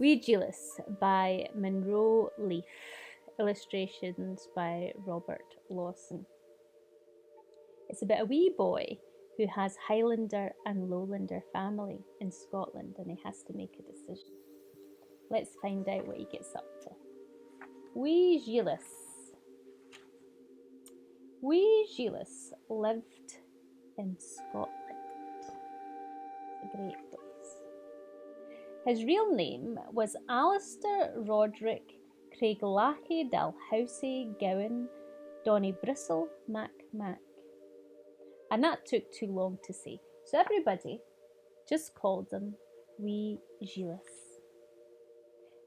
Wee Gilles by Monroe Leaf. Illustrations by Robert Lawson. It's about a wee boy who has Highlander and Lowlander family in Scotland, and he has to make a decision. Let's find out what he gets up to. Wee Gilles. Wee Gilles lived in Scotland. It's a great place. His real name was Alistair Roderick Craiglachie Dalhousie Gowan Donnybristle Mac Mac. And that took too long to say, so everybody just called him Wee Gilles.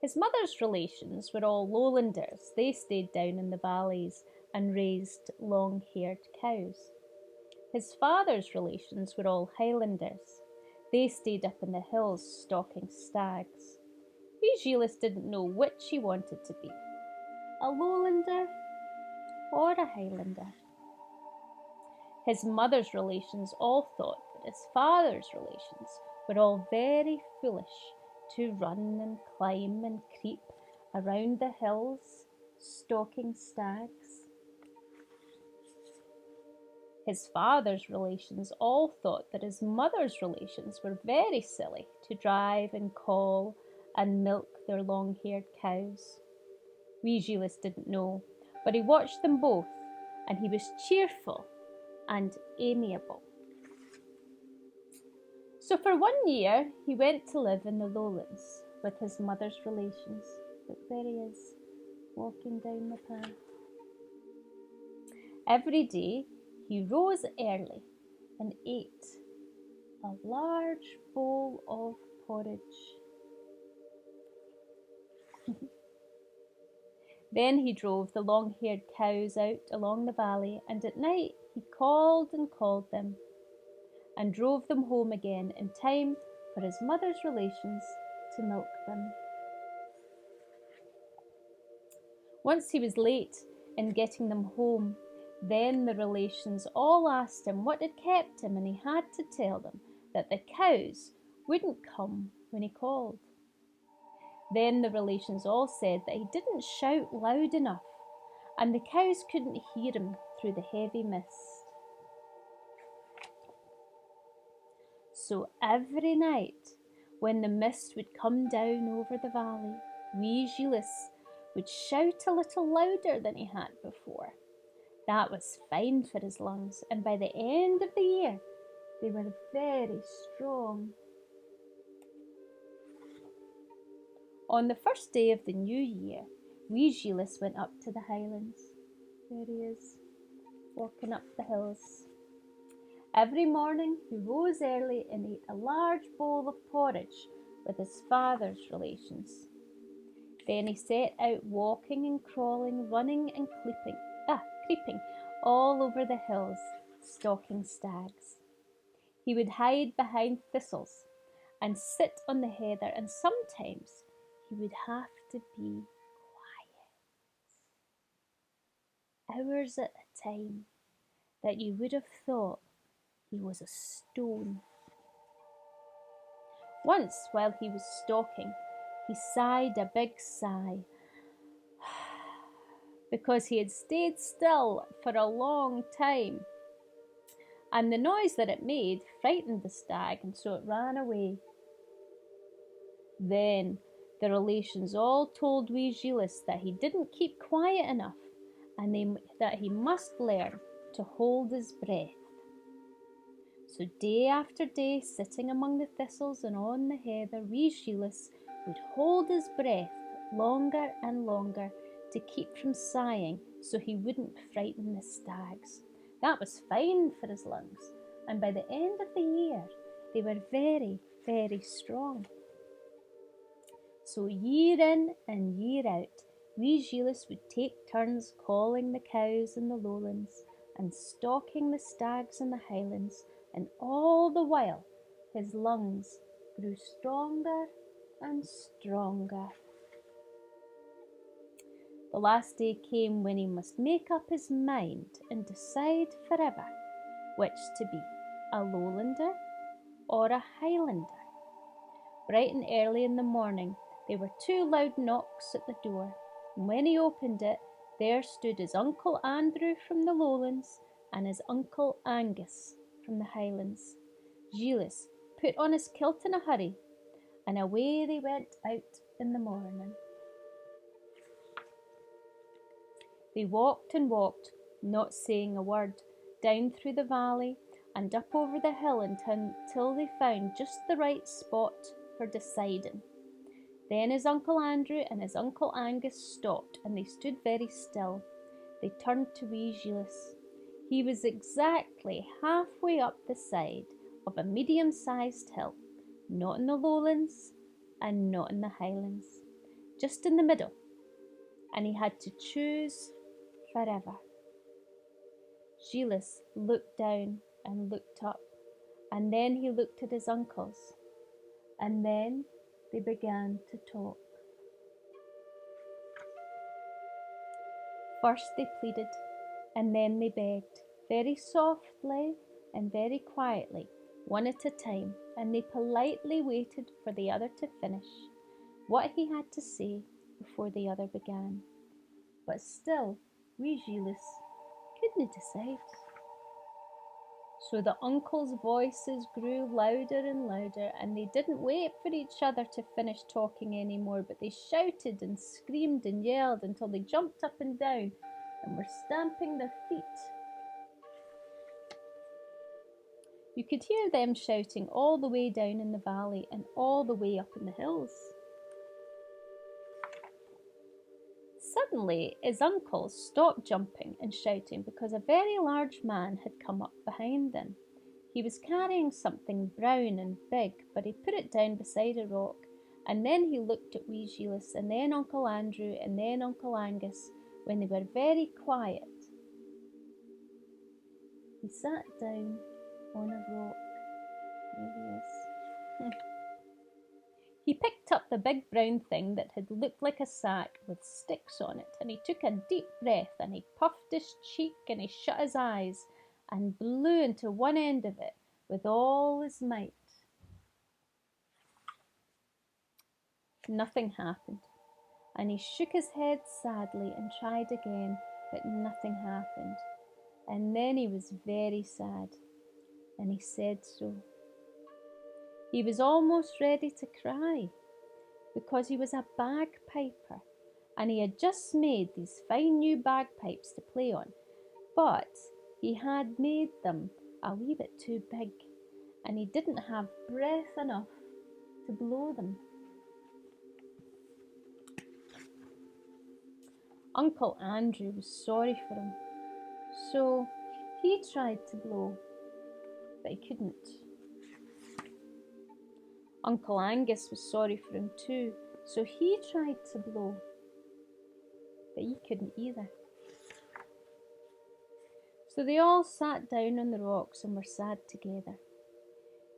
His mother's relations were all Lowlanders. They stayed down in the valleys and raised long-haired cows. His father's relations were all Highlanders. They stayed up in the hills stalking stags. Wee Gilles didn't know which he wanted to be, a Lowlander or a Highlander. His mother's relations all thought that his father's relations were all very foolish to run and climb and creep around the hills, stalking stags. His father's relations all thought that his mother's relations were very silly to drive and call and milk their long-haired cows. Wee Gilles didn't know, but he watched them both, and he was cheerful and amiable. So for 1 year, he went to live in the lowlands with his mother's relations. Look, there he is, walking down the path. Every day, he rose early and ate a large bowl of porridge. Then he drove the long-haired cows out along the valley, and at night he called and called them and drove them home again in time for his mother's relations to milk them. Once he was late in getting them home. Then the relations all asked him what had kept him, and he had to tell them that the cows wouldn't come when he called. Then the relations all said that he didn't shout loud enough, and the cows couldn't hear him through the heavy mist. So every night, when the mist would come down over the valley, Wee Gilles would shout a little louder than he had before. That was fine for his lungs, and by the end of the year, they were very strong. On the first day of the new year, Wee Gilles went up to the Highlands. There he is, walking up the hills. Every morning, he rose early and ate a large bowl of porridge with his father's relations. Then he set out walking and crawling, running and creeping all over the hills, stalking stags. He would hide behind thistles and sit on the heather, and sometimes he would have to be quiet. Hours at a time that you would have thought he was a stone. Once, while he was stalking, he sighed a big sigh because he had stayed still for a long time, and the noise that it made frightened the stag, and so it ran away. Then the relations all told Wee Gilles that he didn't keep quiet enough, and that he must learn to hold his breath. So day after day, sitting among the thistles and on the heather, Wee Gilles would hold his breath longer and longer to keep from sighing, so he wouldn't frighten the stags. That was fine for his lungs, and by the end of the year, they were very, very strong. So year in and year out, Wee Gilles would take turns calling the cows in the lowlands and stalking the stags in the highlands, and all the while his lungs grew stronger and stronger. The last day came when he must make up his mind and decide forever which to be, a Lowlander or a Highlander. Bright and early in the morning, There were 2 loud knocks at the door, and when he opened it, there stood his Uncle Andrew from the Lowlands and his Uncle Angus from the Highlands. Gilles put on his kilt in a hurry, and away they went out in the morning. They walked and walked, not saying a word, down through the valley and up over the hill until they found just the right spot for deciding. Then his Uncle Andrew and his Uncle Angus stopped, and they stood very still. They turned to wee Gilles. He was exactly halfway up the side of a medium-sized hill, not in the Lowlands and not in the Highlands, just in the middle, and he had to choose forever. Gilles looked down and looked up, and then he looked at his uncles, and then they began to talk. First they pleaded, and then they begged, very softly and very quietly, one at a time, and they politely waited for the other to finish what he had to say before the other began. But still, wee Gilles couldn't decide. So the uncles' voices grew louder and louder, and they didn't wait for each other to finish talking anymore, but they shouted and screamed and yelled until they jumped up and down and were stamping their feet. You could hear them shouting all the way down in the valley and all the way up in the hills. Suddenly, his uncles stopped jumping and shouting because a very large man had come up behind them. He was carrying something brown and big, but he put it down beside a rock, and then he looked at wee Gilles, and then Uncle Andrew, and then Uncle Angus, when they were very quiet. He sat down on a rock. Here he is. He picked up the big brown thing that had looked like a sack with sticks on it, and he took a deep breath, and he puffed his cheek, and he shut his eyes and blew into one end of it with all his might. Nothing happened, and he shook his head sadly and tried again, but nothing happened. And then he was very sad, and he said so. He was almost ready to cry, because he was a bagpiper, and he had just made these fine new bagpipes to play on, but he had made them a wee bit too big, and he didn't have breath enough to blow them. Uncle Andrew was sorry for him, so he tried to blow, but he couldn't. Uncle Angus was sorry for him too, so he tried to blow, but he couldn't either. So they all sat down on the rocks and were sad together.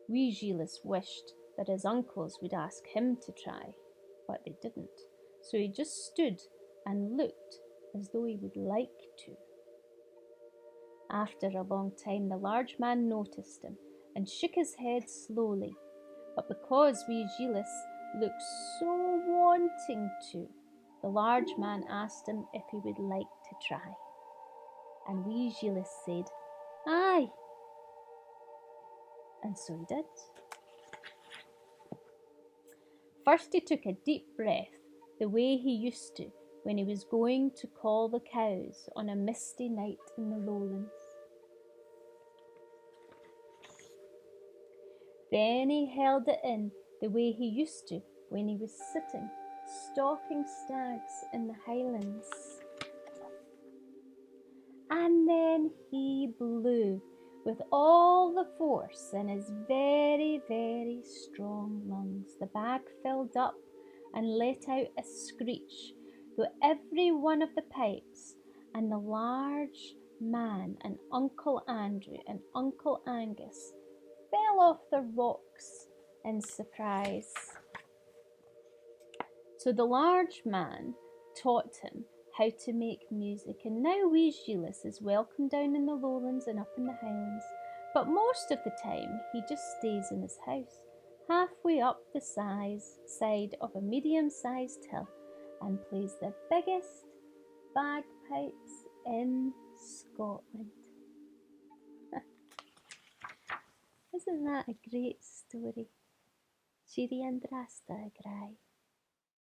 Wee Gilles wished that his uncles would ask him to try, but they didn't, so he just stood and looked as though he would like to. After a long time, the large man noticed him and shook his head slowly. But because wee Gilles looked so wanting to, the large man asked him if he would like to try. And wee Gilles said, "Aye." And so he did. First he took a deep breath, the way he used to when he was going to call the cows on a misty night in the Lowlands. Then he held it in the way he used to when he was sitting, stalking stags in the Highlands. And then he blew with all the force in his very, very strong lungs. The bag filled up and let out a screech, though every one of the pipes and the large man and Uncle Andrew and Uncle Angus fell off the rocks in surprise. So the large man taught him how to make music, and now wee Gilles is welcome down in the Lowlands and up in the Highlands, but most of the time he just stays in his house halfway up the side of a medium-sized hill and plays the biggest bagpipes in Scotland. Isn't that a great story? Cheery and Drasta Grai.